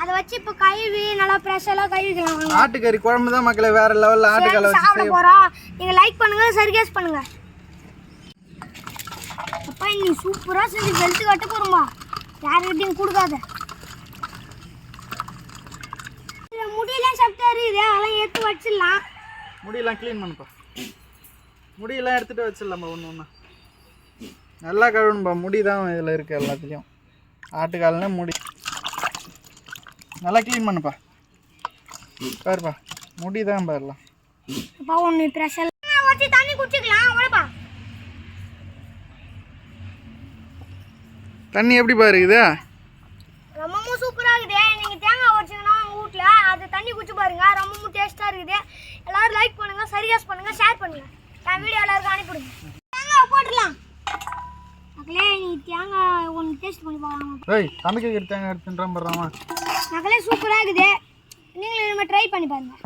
அதை வச்சு இப்போ கழுவி நல்லா ஃப்ரெஷ்ஷாக கழுவிக்கலாம். ஆட்டுக்கறி குழம்பு தான் மக்களே, வேற லெவலில் ஆட்டுக்கறி வச்சு சாப்பிட போகிறோம். நீங்கள் லைக் பண்ணுங்க, சர்கேஸ் பண்ணுங்க. அப்பா நீ சூப்பராக செஞ்சு வெளுத்து கட்ட போகிறோமா, யாருக்கிட்டையும் கொடுக்காத. முடியெல்லாம் சாப்பிட்டாரு, இதே அதெல்லாம் எடுத்து வச்சிடலாம். முடியெல்லாம் க்ளீன் பண்ணுப்பா, முடியெல்லாம் எடுத்துகிட்டு வச்சிடலாம்ப்பா. ஒன்று ஒன்றா நல்லா கழுவணும்பா. முடி தான் இதில் இருக்குது எல்லாத்துலேயும். ஆட்டுக்கால்னா முடி நல்லா க்ளீன் பண்ணுப்பா. பாருப்பா, முடி தான் பாருலாம். அப்பா ஒன்று ப்ரெஷர் வச்சு தண்ணி குடிச்சிக்கலாம். அவ்வளோப்பா. தண்ணி எப்படி பாருக்குது? ரொம்பவும் சூப்பராக இருக்குது. நீங்கள் தேங்காய் வச்சிங்கன்னா உங்கள் வீட்டில் அது தண்ணி குடிச்சு பாருங்க, ரொம்பவும் டேஸ்ட்டாக இருக்குது. எல்லோரும் லைக் பண்ணுங்கள், சர்கேஸ் பண்ணுங்கள், ஷேர் பண்ணுங்கள். என் வீடியோ எல்லாருக்கும் அனுப்பிவிடுங்க. தேங்காய் போட்டுடலாம் மக்களே. நீ தேங்காய் ஒன்று டேஸ்ட் பண்ணி பார்க்கலாம். ஏய் சமைக்கிற தேங்காய் எடுத்துன்றான் போடுறாமா மக்களே, சூப்பராக இருக்குது. நீங்களும் இனிமேல் ட்ரை பண்ணி பாருங்கள்.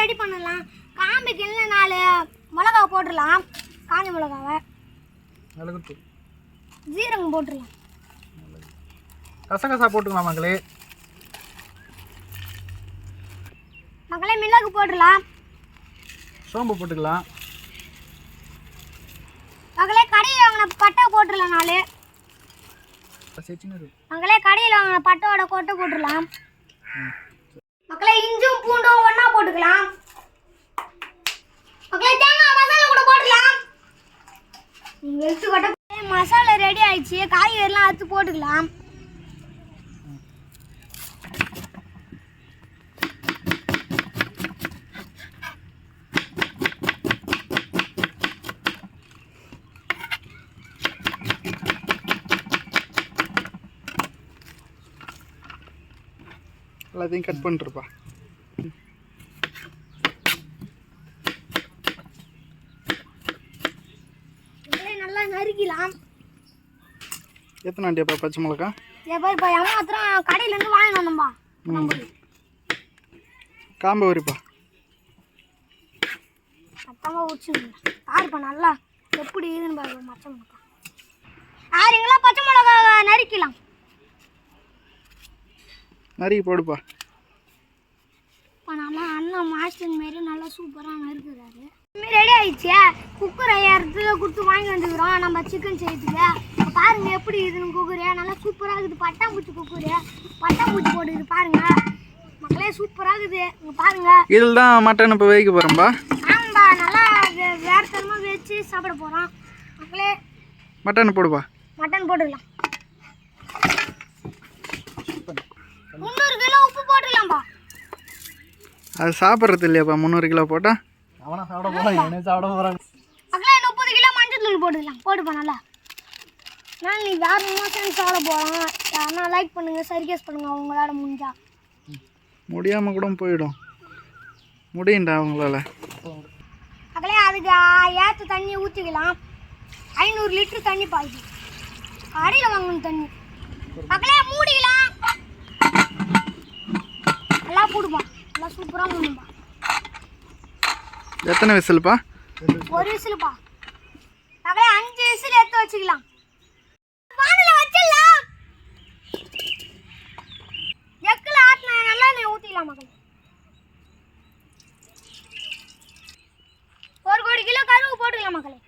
ரெடி பண்ணலாம். காம்பிக்கு இல்லை 4 மிளகா போட்டுடலாம். காஞ்ச மிளகாவை மிளகுத்தூள் ஜீரகம் போட்டுடலாம். கசகசா போட்டுக்கலாம் மக்களே. மக்களே மிளகு போட்டுடலாம். சோம்பு போட்டுக்கலாம். மக்களே கடையில் வாங்கின பட்டை போட்டுடலாம் 4. மக்களே கடையில் வாங்கின பட்டோட கொட்டை போட்டுடலாம். மக்களே இஞ்சும் பூண்டும் ஒன்றா போட்டுக்கலாம். மக்களே தேங்காய் மசாலா கூட போட்டுக்கலாம். எடுத்து கொட்ட மசாலா ரெடி ஆயிடுச்சு. காய்கறிலாம் அறுத்து போட்டுக்கலாம். எல்லாத்தையும் கட் பண்ணிருப்பா. நல்லா நறுக்கலாம். எத்தனை ஆண்டியாப்பா பச்சை மிளகா? இப்போ அம்மா மாத்திரம் கடையிலேருந்து வாங்கி வந்தோம்பா. காம்பு வரிப்பா. சத்தமாக உடிச்சுங்க. பாருப்பா நல்லா எப்படி இதுன்னு பாருங்க. பச்சை மிளகா 6 பச்சை மிளகா நறுக்கலாம். நறுக்கி போடுப்பா. இப்போ நல்லா அண்ணன் மாஸ்டர் மாரி நல்லா சூப்பராக நறுக்குறாரு. இதுமாரி ரெடி ஆயிடுச்சு. குக்கரை இடத்துல கொடுத்து வாங்கி வந்துக்கிறோம் நம்ம சிக்கன் செய்யறதுக்கு. பாருங்க எப்படி இதுன்னு குக்கரு நல்லா சூப்பராக இருக்குது. பட்டாம்பூச்சி குக்கரு, பட்டாம்பூச்சி போட்டுக்குது பாருங்க மக்களே, சூப்பராக இருக்குது. இங்கே பாருங்க. இதில் தான் மட்டன் இப்போ வைக்க போகிறோம்பா. ஆமாம்பா, நல்லா வேறு தரமாக வச்சு சாப்பிட போகிறோம் மக்களே. மட்டன் போடுப்பா. மட்டன் போட்டுக்கலாம். 300 கிலோ உப்பு போட்டுக்கலாம்பா. அது சாப்பிட்றது இல்லையாப்பா 300 கிலோ போட்டால்? அவனை சாப்பிட போகிறான், இவனே சாப்பிட போகிறான். மக்களே 30 கிலோ மஞ்சள் தூள் போட்டுக்கலாம். போட்டுப்பா நல்லா. நான் நீ வேறு மோசம் சாப்பிட போகிறோம். யாருன்னா லைக் பண்ணுங்கள், சர்கேஸ் பண்ணுங்கள் அவங்களால முடிஞ்சா. முடியாமல் கூட போயிடும். முடியும்டா அவங்களால. மக்களே அதுக்கு ஏற்ற தண்ணியை ஊற்றிக்கலாம். 500 லிட்டர் தண்ணி பாய்ச்சி அடியில் வாங்கணும் தண்ணி. மக்களே மூடிக்கலாம். நல்லா போடுப்பா. நல்லா சூப்பராக மூடுப்பா. எத்தனை விசில்ப்பா? 1 விசிலுப்பா. மக்களே 5 விசில் எடுத்து வச்சுக்கலாம். வானிலை வச்சிடலாம். எக்கில் ஆட்டின நல்லா நீ ஊற்றிக்கலாம் மக்களே. 1 கோடி கிலோ கருவு போட்டுக்கலாம் மக்களே.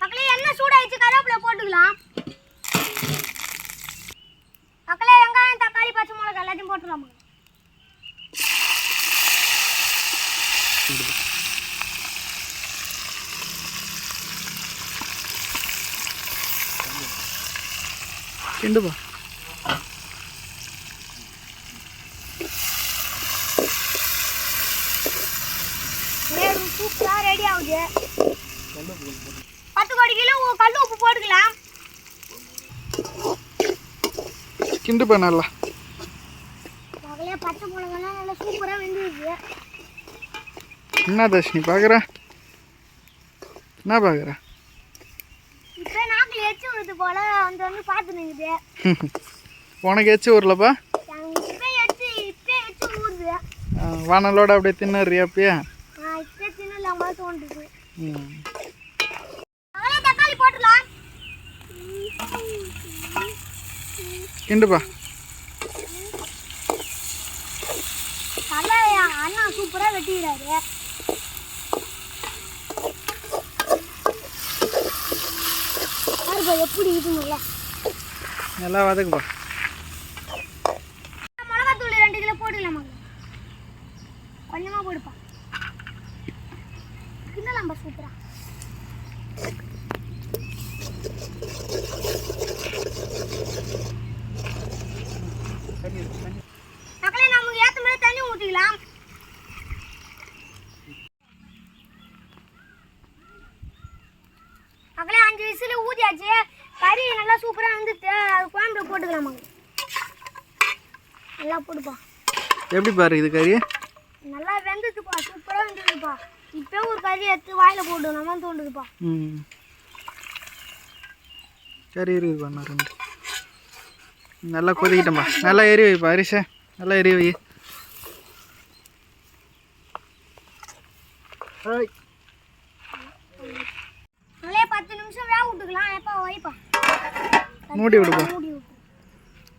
மக்களே எண்ணெய் சூடாயிடுச்சு, கருவேப்பிலை போட்டுக்கலாம். மக்களே வெங்காயம், தக்காளி, பச்சை மிளகாய் எல்லாத்தையும் போட்டுக்கலாம் மக்களே. கிண்டுப்பா. சூப்பராக ரெடி ஆகுது. 10 கோடி கிலோ கல் உப்பு போட்டுக்கலாம். கிண்டுப்பா நல்லா. மகளே பச்சை மிளகாலாம் நல்லா சூப்பராக வெந்துருச்சு. என்ன தர்ஷினி பார்க்குற? என்ன பார்க்குற? இப்போ நாக்கில் எச்சு வருது போல வந்து பார்த்து நிற்குது. உனக்கு எச்சு ஊர்லப்பா? இப்போ எச்சு ஊறுது. வானலோட அப்படியே தின்னுறியா அப்பயே? இப்போ தின்னலாம் போல தோன்றுது. தக்காளி போட்டுலாம். கிண்டுப்பா. நல்லா அண்ணா சூப்பராக வெட்டிக்கிறாரு. எப்படி இருக்குங்களா நல்லா வதக்குப்பா. மிளகாத்தூள் 2 கிலோ போட்டுக்கலாமா? கொஞ்சமாக போடுப்பா. கிண்டலாம்பா சூப்பரா. மக்களே நமக்கு ஏற்ற மாதிரி தண்ணி ஊற்றிக்கலாம். மக்களே 5 விசில் ஊற்றியாச்சு. கறி நல்லா சூப்பராக வந்துட்டு அது குழம்புல போட்டுக்கலாமா? நல்லா போடுப்பா. எப்படி பாரு இது கறி நல்லா வெந்துட்டுப்பா. சூப்பராக வெந்துடுப்பா. இப்போ ஒரு கறி எடுத்து வாயில் போட்டுக்கணும் தான் தோண்டுதுப்பா. கறி இருக்குதுப்பா. நான் 2 நல்லா கொதிக்கிட்டேன்ப்பா. நல்லா எரி வைப்பா அரிசை. நல்லா எரி வை. நல்லா 10 நிமிஷம் வேக விட்டுக்கலாம். எப்போ வைப்பா மூடி விடுப்பா. மூடி விட்டு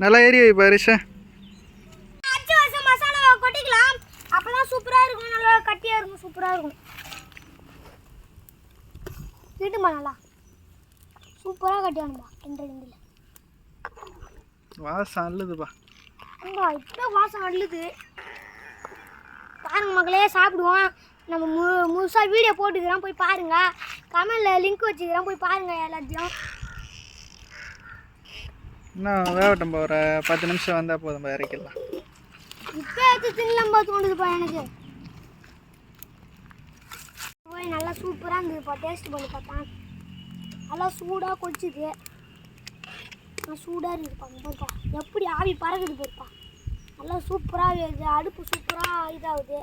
நல்லா எரி வைப்பா அரிசை. அரைச்சி வச்ச மசாலா கொட்டிக்கலாம். அப்போ தான் சூப்பராக இருக்கும். நல்லா கட்டியாக இருக்கும். சூப்பராக இருக்கும். வீட்டுமா நல்லா சூப்பராக கட்டியானுப்பா. 2 வாசம் அல்லுதுப்பா. இப்போ வாசம் அள்ளுது பாருங்க மக்களே. சாப்பிடுவோம். நம்ம முழுசாக வீடியோ போட்டுக்கிறோம். போய் பாருங்கள். கமெண்டில் லிங்க் வச்சுக்கிறோம். போய் பாருங்கள் எல்லாத்தையும். இன்னும் வேகட்டும்பா. ஒரு 10 நிமிஷம் வந்தால் போதும்பா. இறக்கிடலாம். இப்போ எடுத்து தின்னலம்பா தோணுதுப்பா எனக்கு. போய் நல்லா சூப்பராக இருந்ததுப்பா. டேஸ்ட் பண்ணி பார்த்தேன். நல்லா சூடாக கொதிச்சுது. சூடாக இருக்குதுப்பா. பாருப்பா எப்படி ஆவி பறகுது பாருப்பா. நல்லா சூப்பராக இருக்குது. அடுப்பு சூப்பராக இதாகுது.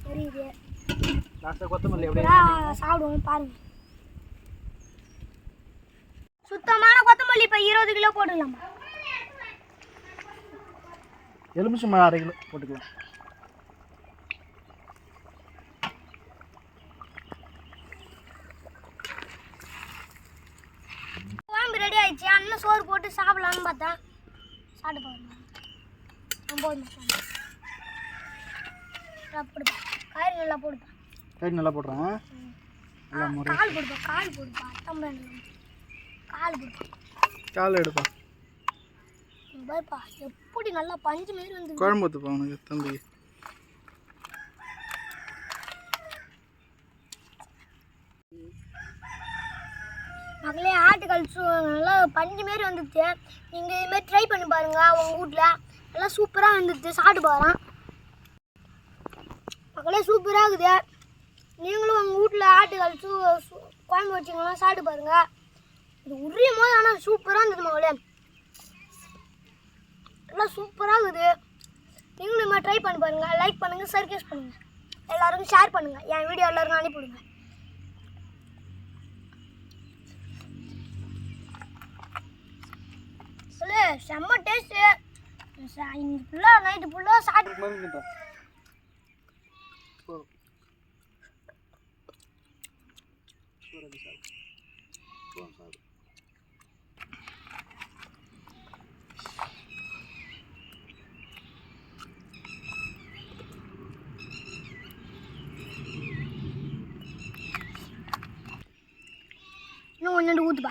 தெரியுது. கொத்தமல்லி சாப்பிடுவோம் பாருங்க. சுத்தமான கொத்தமல்லி இப்போ 20 கிலோ போட்டுக்கலாமா? எலுமிச்சம்பழம் 1/2 கிலோ போட்டுக்கலாம். குழம்பு ரெடி ஆயிடுச்சு. அண்ணன் சோறு போட்டு சாப்பிடலான்னு பார்த்தேன். சாப்பிட்டு பாருங்க. 9 நிமிஷம் போடுப்பா. காய் நல்லா போடுப்பா. காய் நல்லா போடுறேன். கால் போடுப்பா. கால் போடுப்பா. கால் போடுப்பா. கால் எடுப்பா. பாருப்பா எப்படி நல்லா பஞ்சு மாரி வந்து குழம்பு ஊற்றுப்பா உனக்கு தம்பி. மக்களே ஆட்டுக்கால் நல்லா பஞ்சு மாரி வந்துச்சு. நீங்கள் இதுமாரி ட்ரை பண்ணி பாருங்கள் உங்கள் வீட்டில். நல்லா சூப்பராக வந்துச்சு. சாப்பிட்டு பாருங்க மக்களே. சூப்பராக இருக்குது. நீங்களும் உங்கள் வீட்டில் ஆட்டுக்கால் குழம்பு வச்சிங்கன்னா சாப்பிட்டு பாருங்கள். இது உரியும் போது ஆனால் சூப்பராக இருந்தது மக்களே. நல்லா சூப்பராக இருக்குது. நீங்களும் இதுமாதிரி ட்ரை பண்ணி பாருங்கள். லைக் பண்ணுங்கள். சர்ப்ரைஸ் பண்ணுங்கள். எல்லாருக்கும் ஷேர் பண்ணுங்கள். என் வீடியோ எல்லாருக்கும் அனுப்பிவிடுங்க. சொல்லு செம்ம டேஸ்ட்டு. இன்னைக்கு ஃபுல்லாக நைட்டு ஃபுல்லாக சாப்பிட்டு இன்னும் கொஞ்சோண்டு ஊற்றுப்பா.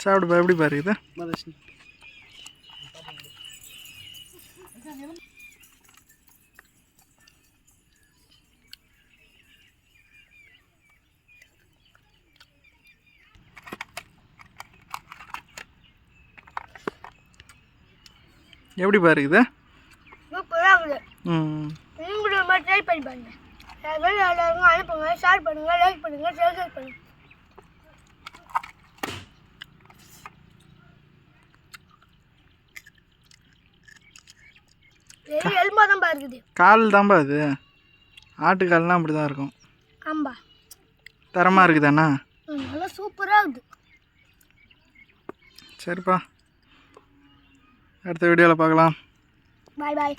சாப்பிடுப்பா. எப்படி பாரு இது எப்படி பாரு இது சூப்பராக இருக்குது. நீங்களும் மாதிரி ட்ரை பண்ணி பாருங்க. எல்லாருக்கும் அனுப்புங்க. ஷேர் பண்ணுங்க. லைக் பண்ணுங்க. சப்ஸ்கிரைப் பண்ணுங்க. எலும்பா தான் இருக்குது. கால் தான்பா அது. ஆட்டுக்கால்லாம் அப்படி தான் இருக்கும். ஆம்பா தரமாக இருக்குதாண்ணா? நல்லா சூப்பராக இருக்குது. சரிப்பா. அடுத்த வீடியோவில் பார்க்கலாம். பாய் பாய்.